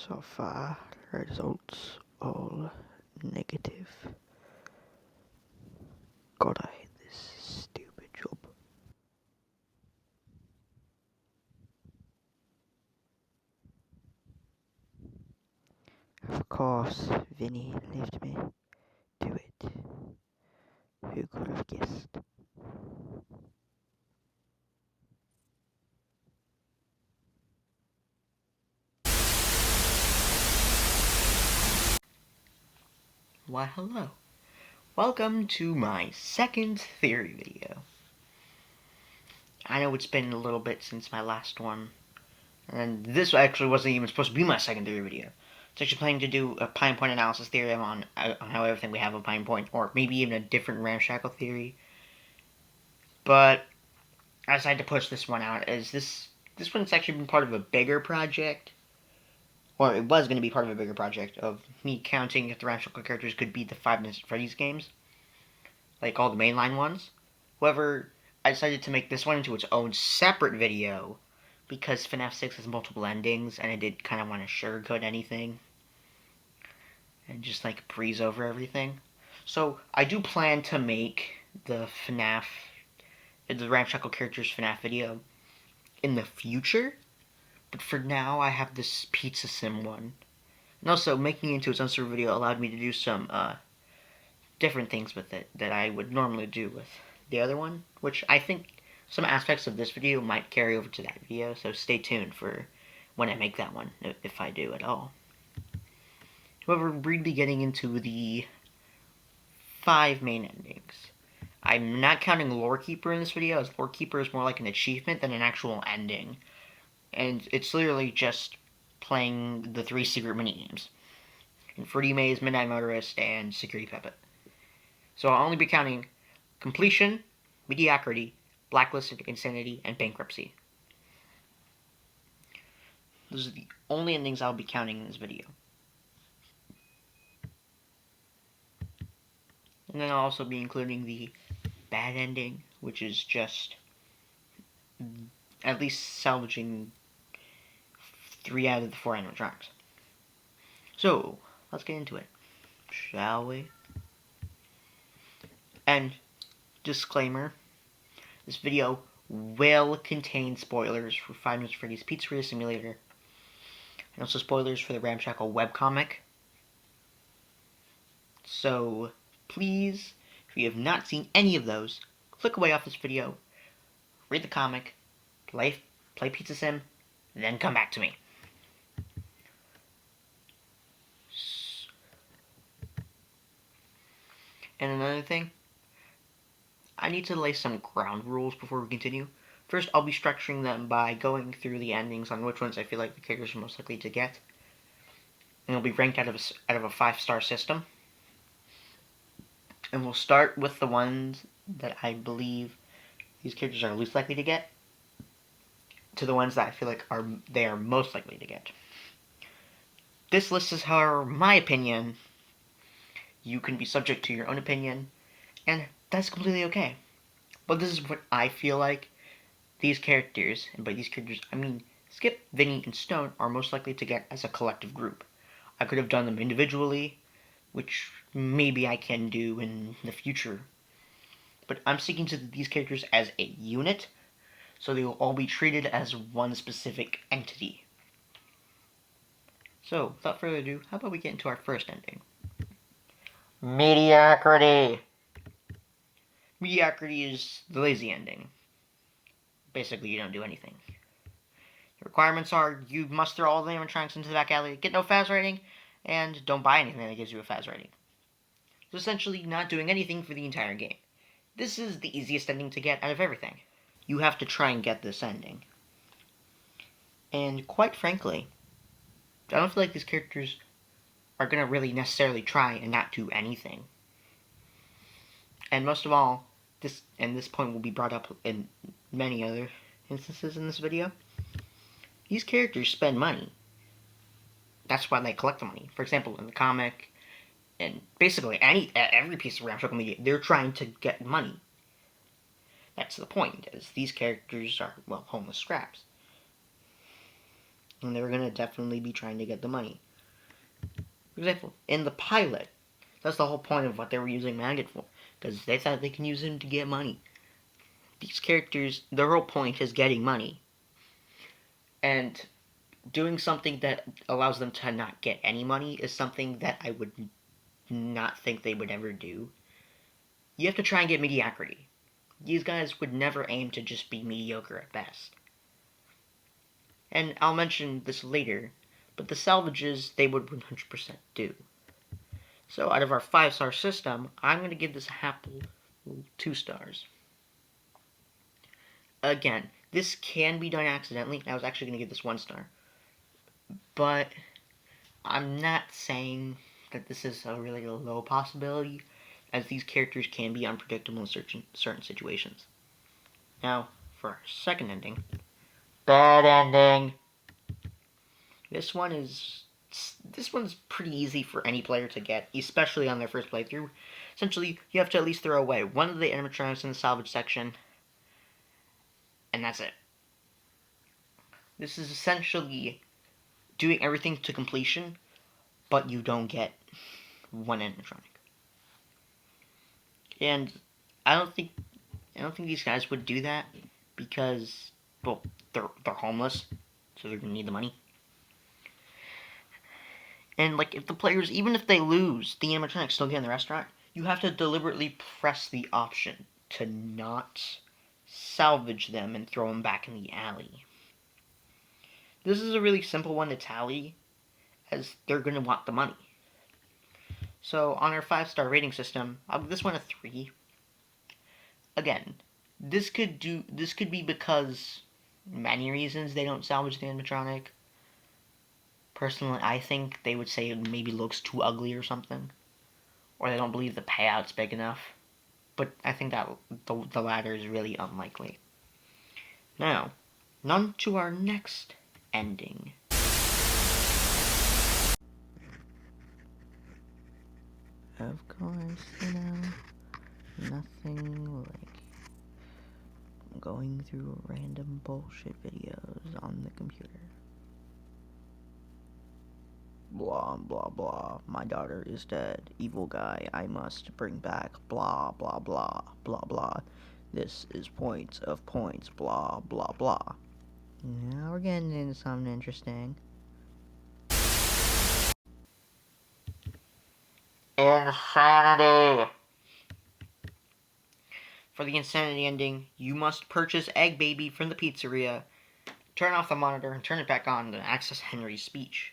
So far, results all negative. God, I hate this stupid job. Of course, Vinny left me to it. Who could have guessed? Why, hello. Welcome to my second theory video. I know it's been a little bit since my last one, and this actually wasn't even supposed to be my second theory video. It's actually planning to do a pine point analysis theory on how everything we have a pine point, or maybe even a different ramshackle theory. But I decided to push this one out as this one's actually been part of a bigger project. Or it was going to be part of a bigger project of me counting if the Ramshackle characters could beat the Five Nights at Freddy's games, like all the mainline ones. However, I decided to make this one into its own separate video because FNAF 6 has multiple endings and I did kind of want to sugarcoat anything and just like breeze over everything. So I do plan to make the Ramshackle characters FNAF video in the future, but for now I have this Pizza Sim one. And also, making it into its own sort of video allowed me to do some different things with it that I would normally do with the other one, which I think some aspects of this video might carry over to that video, so stay tuned for when I make that one, if I do at all. However, we're really getting into the 5 main endings. I'm not counting Lore Keeper in this video, as Lore Keeper is more like an achievement than an actual ending. And it's literally just playing the 3 secret minigames. Freddy Maze, Midnight Motorist, and Security Puppet. So I'll only be counting Completion, Mediocrity, Blacklisted, Insanity, and Bankruptcy. Those are the only endings I'll be counting in this video. And then I'll also be including the bad ending, which is just at least salvaging 3 out of the 4 animatronics. So, let's get into it, shall we? And, disclaimer, this video will contain spoilers for Five Nights at Freddy's Pizzeria Simulator, and also spoilers for the Ramshackle webcomic. So, please, if you have not seen any of those, click away off this video, read the comic, play Pizza Sim, then come back to me. And another thing, I need to lay some ground rules before we continue. First, I'll be structuring them by going through the endings on which ones I feel like the characters are most likely to get. And it'll be ranked out of a 5-star system. And we'll start with the ones that I believe these characters are least likely to get, to the ones that I feel like they are most likely to get. This list is, however, my opinion. You can be subject to your own opinion, and that's completely okay. But this is what I feel like these characters, and by these characters I mean Skip, Vinny, and Stone, are most likely to get as a collective group. I could have done them individually, which maybe I can do in the future. But I'm sticking to these characters as a unit, so they will all be treated as one specific entity. So, without further ado, how about we get into our first ending? Mediocrity! Mediocrity is the lazy ending. Basically, you don't do anything. The requirements are you muster all the animatronics into the back alley, get no FAS rating, and don't buy anything that gives you a FAS rating. So essentially, not doing anything for the entire game. This is the easiest ending to get out of everything. You have to try and get this ending. And quite frankly, I don't feel like these characters are going to really necessarily try and not do anything. And most of all, this point will be brought up in many other instances in this video. These characters spend money. That's why they collect the money. For example, in the comic, and basically every piece of Ramshackle media, they're trying to get money. That's the point, is these characters are, well, homeless scraps. and they're gonna definitely be trying to get the money. For example, in the pilot, that's the whole point of what they were using Maggot for, because they thought they can use him to get money. These characters, their whole point is getting money, and doing something that allows them to not get any money is something that I would not think they would ever do. You have to try and get mediocrity. These guys would never aim to just be mediocre at best. And I'll mention this later, but the salvages they would 100% do. So out of our 5-star system, I'm going to give this apple 2 stars. Again, this can be done accidentally. I was actually going to give this 1 star. But I'm not saying that this is a really low possibility, as these characters can be unpredictable in certain situations. Now, for our second ending. Bad ending. This one's pretty easy for any player to get, especially on their first playthrough. Essentially, you have to at least throw away one of the animatronics in the salvage section, and that's it. This is essentially doing everything to completion, but you don't get one animatronic. And I don't think these guys would do that because, well, they're homeless, so they're gonna need the money. And like, if the players, even if they lose, the animatronics still get in the restaurant, you have to deliberately press the option to not salvage them and throw them back in the alley. This is a really simple one to tally, as they're going to want the money. So on our 5-star rating system, I'll give this one a 3. Again, this could be because many reasons they don't salvage the animatronic. Personally, I think they would say it maybe looks too ugly or something, or they don't believe the payout's big enough. But I think that the latter is really unlikely. Now, on to our next ending. Of course, nothing like going through random bullshit videos on the computer. Blah, blah, blah. My daughter is dead. Evil guy. I must bring back. Blah, blah, blah. Blah, blah. This is points of points. Blah, blah, blah. Now we're getting into something interesting. Insanity! For the insanity ending, you must purchase Egg Baby from the pizzeria, turn off the monitor, and turn it back on to access Henry's speech.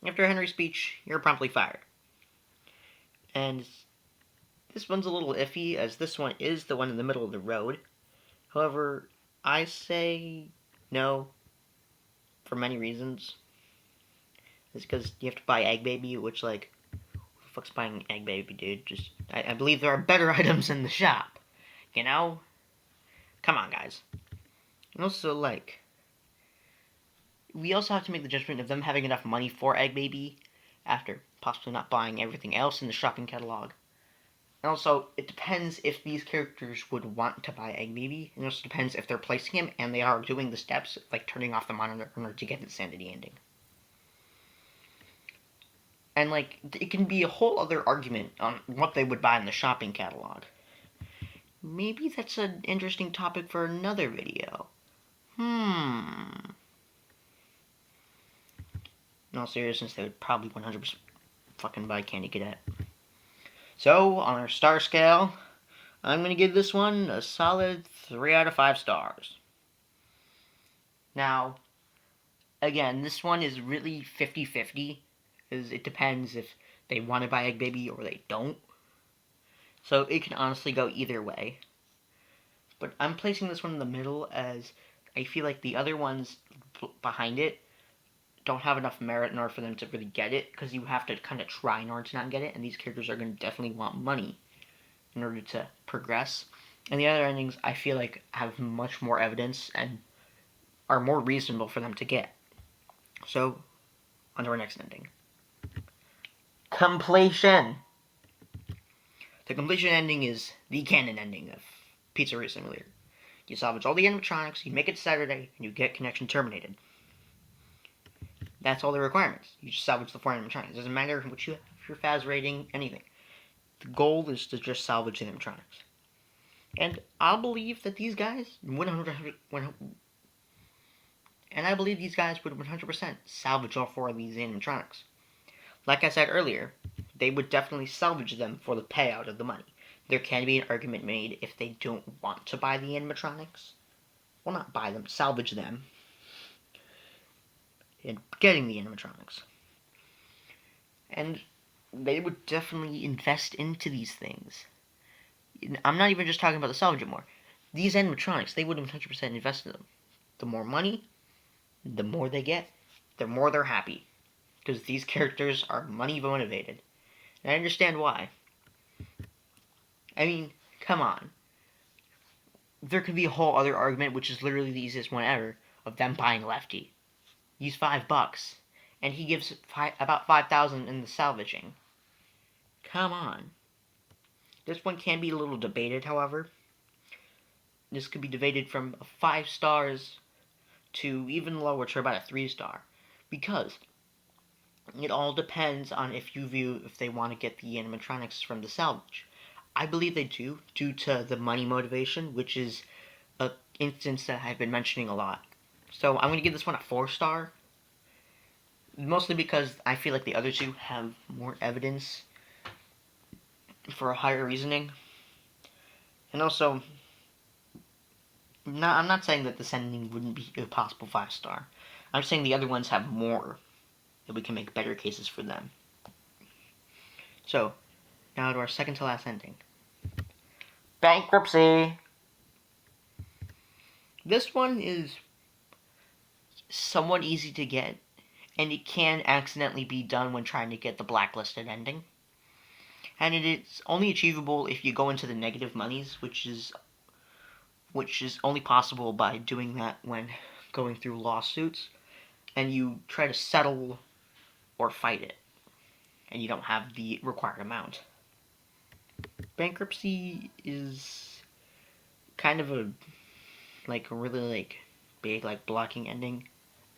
After Henry's speech, you're promptly fired. And this one's a little iffy, as this one is the one in the middle of the road. However, I say no for many reasons. It's because you have to buy Egg Baby, which, like, who the fuck's buying Egg Baby, dude? I believe there are better items in the shop. You know? Come on, guys. And also, like, we also have to make the judgment of them having enough money for Egg Baby after possibly not buying everything else in the shopping catalog. And also, it depends if these characters would want to buy Egg Baby. And it also depends if they're placing him and they are doing the steps, like turning off the monitor in order to get the sanity ending. And, like, it can be a whole other argument on what they would buy in the shopping catalog. Maybe that's an interesting topic for another video. In all seriousness, they would probably 100% fucking buy Candy Cadet. So, on our star scale, I'm going to give this one a solid 3 out of 5 stars. Now, again, this one is really 50-50, because it depends if they want to buy Egg Baby or they don't. So, it can honestly go either way. But I'm placing this one in the middle, as I feel like the other ones behind it don't have enough merit in order for them to really get it, because you have to kind of try in order to not get it, and these characters are going to definitely want money in order to progress. And the other endings, I feel like, have much more evidence and are more reasonable for them to get. So, on to our next ending. Completion! The completion ending is the canon ending of Pizzeria Simulator. You salvage all the animatronics, you make it Saturday, and you get connection terminated. That's all the requirements. You just salvage the 4 animatronics. It doesn't matter what you have, your FAS rating, anything. The goal is to just salvage the animatronics. And I'll believe that these guys 100%, and I believe these guys would 100% salvage all 4 of these animatronics. Like I said earlier, they would definitely salvage them for the payout of the money. There can be an argument made if they don't want to buy the animatronics. Well, not buy them, salvage them. And getting the animatronics. And they would definitely invest into these things. I'm not even just talking about the salvage anymore. These animatronics, they would 100% invest in them. The more money, the more they get, the more they're happy. Because these characters are money motivated. And I understand why. I mean, come on. There could be a whole other argument, which is literally the easiest one ever, of them buying Lefty. Use $5, and he gives about 5,000 in the salvaging. Come on. This one can be a little debated, however. This could be debated from 5 stars to even lower to about a 3-star. Because it all depends on if they want to get the animatronics from the salvage. I believe they do, due to the money motivation, which is an instance that I've been mentioning a lot. So I'm going to give this one a 4-star. Mostly because I feel like the other two have more evidence for a higher reasoning. And also, I'm not saying that this ending wouldn't be a possible 5-star. I'm saying the other ones have more, that we can make better cases for them. So, now to our second to last ending. Bankruptcy! This one is somewhat easy to get, and it can accidentally be done when trying to get the blacklisted ending. And it is only achievable if you go into the negative monies, which is only possible by doing that when going through lawsuits, and you try to settle or fight it, and you don't have the required amount. Bankruptcy is kind of a really big blocking ending,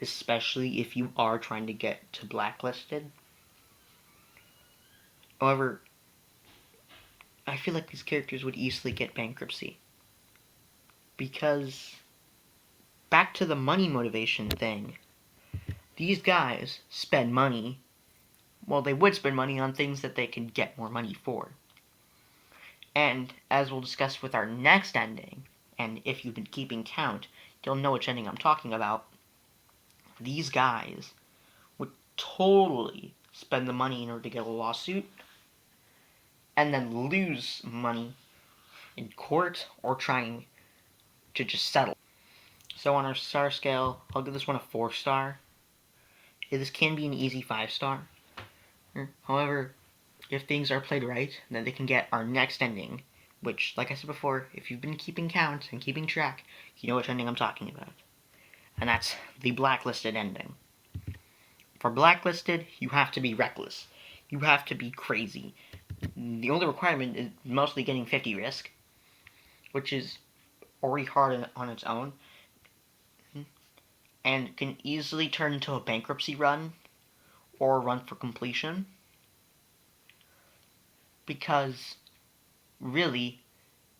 especially if you are trying to get to blacklisted. However, I feel like these characters would easily get bankruptcy. Because, back to the money motivation thing, these guys spend money, well, they would spend money on things that they can get more money for. And, as we'll discuss with our next ending, and if you've been keeping count, you'll know which ending I'm talking about, these guys would totally spend the money in order to get a lawsuit, and then lose money in court or trying to just settle. So on our star scale, I'll give this one a 4-star. This can be an easy 5-star. However, if things are played right, then they can get our next ending, which, like I said before, if you've been keeping count and keeping track, you know which ending I'm talking about. And that's the blacklisted ending. For blacklisted, you have to be reckless. You have to be crazy. The only requirement is mostly getting 50 risk, which is already hard on its own, and can easily turn into a bankruptcy run or a run for completion. Because, really,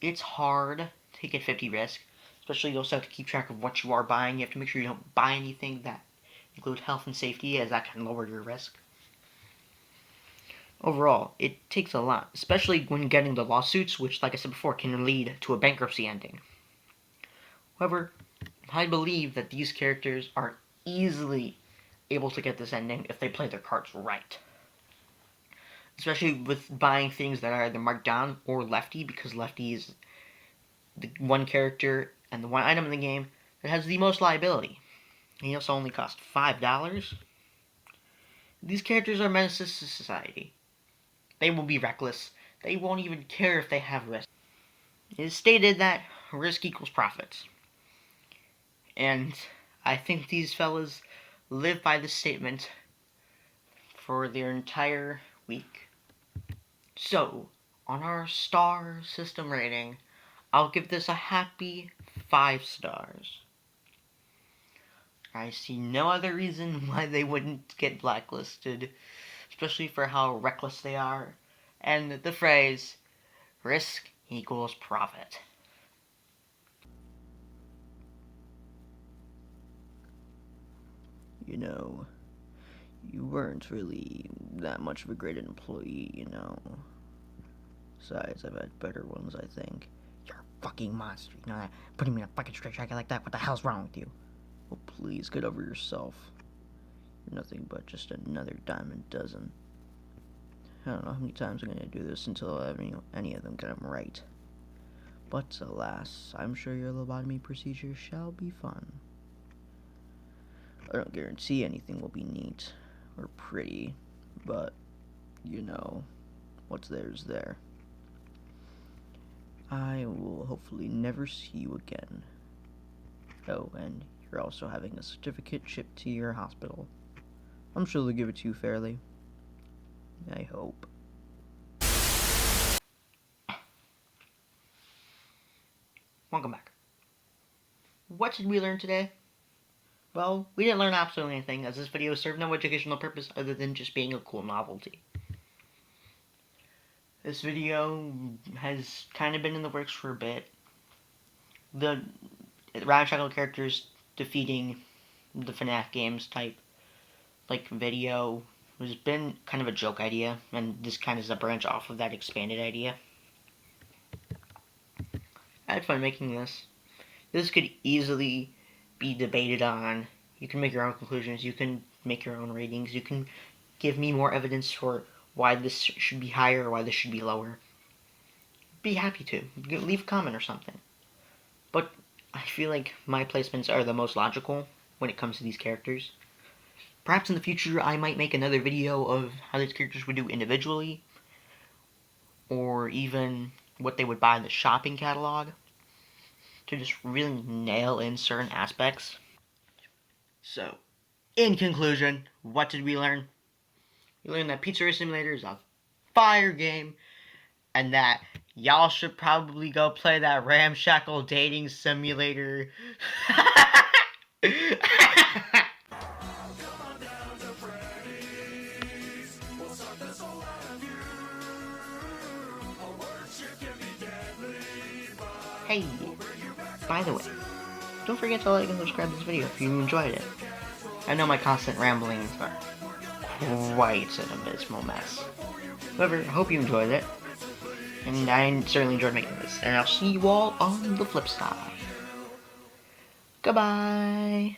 it's hard to get 50 risk. Especially you also have to keep track of what you are buying. You have to make sure you don't buy anything that includes health and safety, as that can lower your risk. Overall, it takes a lot, especially when getting the lawsuits, which, like I said before, can lead to a bankruptcy ending. However, I believe that these characters are easily able to get this ending if they play their cards right. Especially with buying things that are either marked down or Lefty, because Lefty is the one character and the one item in the game that has the most liability. And he also only costs $5. These characters are menaces to society. They will be reckless. They won't even care if they have risk. It is stated that risk equals profits. And I think these fellas live by this statement for their entire week. So, on our star system rating, I'll give this a happy 5 stars. I see no other reason why they wouldn't get blacklisted, especially for how reckless they are. And the phrase, risk equals profit. You know, you weren't really that much of a great employee, you know. Besides, I've had better ones, I think. You're a fucking monster, you know that? Putting me in a fucking straitjacket like that, what the hell's wrong with you? Well, please, get over yourself. You're nothing but just another dime a dozen. I don't know how many times I'm gonna do this until any of them get them right. But alas, I'm sure your lobotomy procedure shall be fun. I don't guarantee anything will be neat or pretty, but, you know, what's there is there. I will hopefully never see you again. Oh, and you're also having a certificate shipped to your hospital. I'm sure they'll give it to you fairly. I hope. Welcome back. What did we learn today? Well, we didn't learn absolutely anything, as this video served no educational purpose other than just being a cool novelty. This video has kind of been in the works for a bit. The Ramshackle characters defeating the FNAF games type video has been kind of a joke idea, and this kind of is a branch off of that expanded idea. I had fun making this. This could easily be debated on. You can make your own conclusions, you can make your own ratings, you can give me more evidence for why this should be higher or why this should be lower. Be happy to. Leave a comment or something. But I feel like my placements are the most logical when it comes to these characters. Perhaps in the future I might make another video of how these characters would do individually, or even what they would buy in the shopping catalog, to just really nail in certain aspects. So, in conclusion, what did we learn? We learned that Pizzeria Simulator is a fire game, and that y'all should probably go play that Ramshackle dating simulator. Hey, by the way, don't forget to like and subscribe to this video if you enjoyed it. I know my constant ramblings are quite an abysmal mess. However, I hope you enjoyed it, and I certainly enjoyed making this, and I'll see you all on the flip side. Goodbye!